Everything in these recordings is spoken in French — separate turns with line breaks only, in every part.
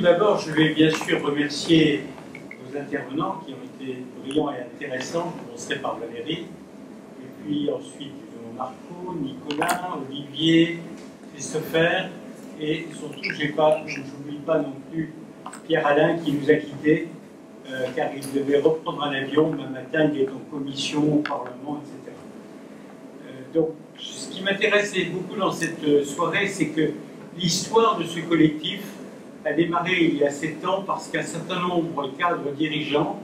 d'abord, je vais bien sûr remercier vos intervenants qui ont été brillants et intéressants. Je commencerai par Valérie, et puis ensuite Marco, Nicolas, Olivier, Christopher, et surtout, je n'oublie pas non plus Pierre-Alain qui nous a quittés, car il devait reprendre un avion demain matin, il est en commission au Parlement, etc. Donc, ce qui m'intéressait beaucoup dans cette soirée, c'est que l'histoire de ce collectif a démarré il y a 7 ans parce qu'un certain nombre de cadres dirigeants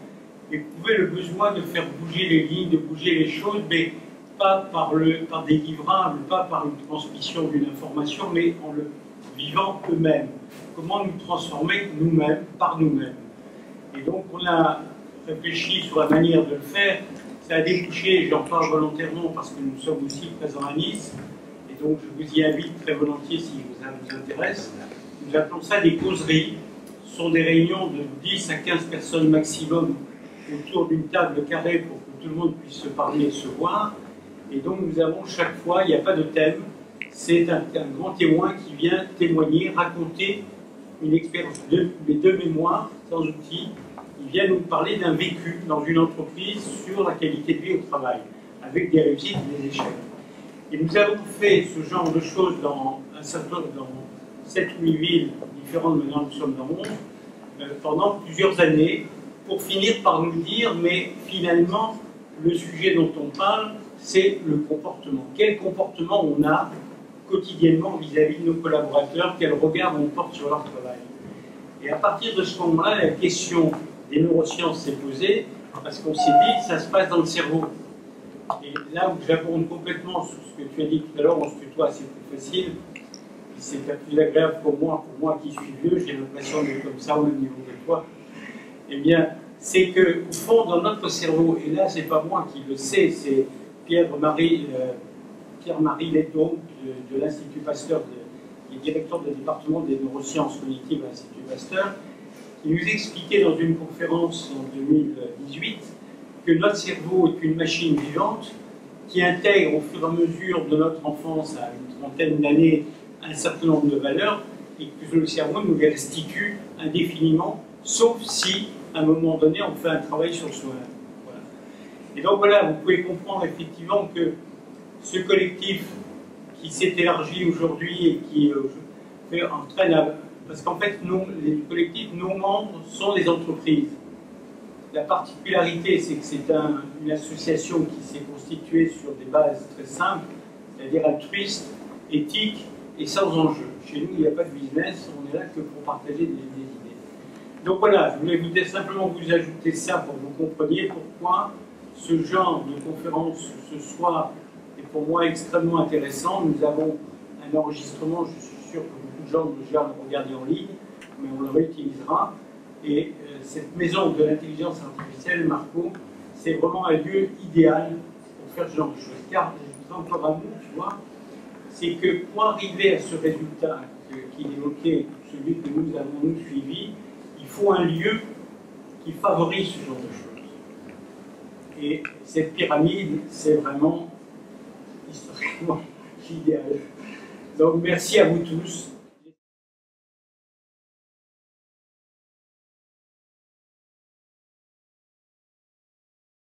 éprouvaient le besoin de faire bouger les lignes, de bouger les choses, mais pas par des livrables, pas par une transmission d'une information, mais en le vivant eux-mêmes. Comment nous transformer nous-mêmes, par nous-mêmes. Et donc on a réfléchi sur la manière de le faire. Ça a débouché, j'en parle volontairement parce que nous sommes aussi présents à Nice, et donc je vous y invite très volontiers si ça vous intéresse. Nous appelons ça des causeries. Ce sont des réunions de 10 à 15 personnes maximum autour d'une table carrée pour que tout le monde puisse se parler et se voir. Et donc nous avons chaque fois, il n'y a pas de thème, c'est un grand témoin qui vient témoigner, raconter une expérience, les deux mémoires sans outils. Il vient nous parler d'un vécu dans une entreprise sur la qualité de vie au travail, avec des réussites et des échecs. Et nous avons fait ce genre de choses dans 7 ou 8 villes différentes, maintenant nous sommes dans 11, pendant plusieurs années, pour finir par nous dire, mais finalement, le sujet dont on parle, c'est le comportement. Quel comportement on a quotidiennement vis-à-vis de nos collaborateurs, quel regard on porte sur leur travail. Et à partir de ce moment-là, la question des neurosciences s'est posée, parce qu'on s'est dit, ça se passe dans le cerveau. Et là où j'abonde complètement sur ce que tu as dit tout à l'heure, on se tutoie, c'est plus facile, c'est plus agréable pour moi qui suis vieux, j'ai l'impression d'être comme ça au même niveau que toi. Eh bien, c'est qu'au fond, dans notre cerveau, et là, c'est pas moi qui le sais, c'est Pierre-Marie Letton de l'Institut Pasteur, qui est directeur du département des neurosciences cognitives à l'Institut Pasteur, qui nous expliquait dans une conférence en 2018 que notre cerveau est une machine vivante qui intègre au fur et à mesure de notre enfance à une trentaine d'années un certain nombre de valeurs et que le cerveau nous les restitue indéfiniment, sauf si, à un moment donné, on fait un travail sur soi-même. Voilà. Et donc voilà, vous pouvez comprendre effectivement que ce collectif qui s'est élargi aujourd'hui et qui entraîne, parce qu'en fait, les collectifs, nos membres sont des entreprises. La particularité, c'est que c'est une association qui s'est constituée sur des bases très simples, c'est-à-dire altruistes, éthiques et sans enjeu. Chez nous, il n'y a pas de business, on est là que pour partager des idées. Donc voilà, je voulais simplement vous ajouter ça pour que vous compreniez pourquoi ce genre de conférence ce soir est pour moi extrêmement intéressant. Nous avons un enregistrement, je suis sûr que beaucoup de gens vont déjà le regarder en ligne, mais on le réutilisera. Et cette maison de l'intelligence artificielle, Marco, c'est vraiment un lieu idéal pour faire ce genre de choses. Car, je vous encore un mot, tu vois, c'est que pour arriver à ce résultat qu'il évoquait, celui que nous avons suivi, il faut un lieu qui favorise ce genre de choses. Et cette pyramide, c'est vraiment historiquement l'idéal. Donc merci à vous tous.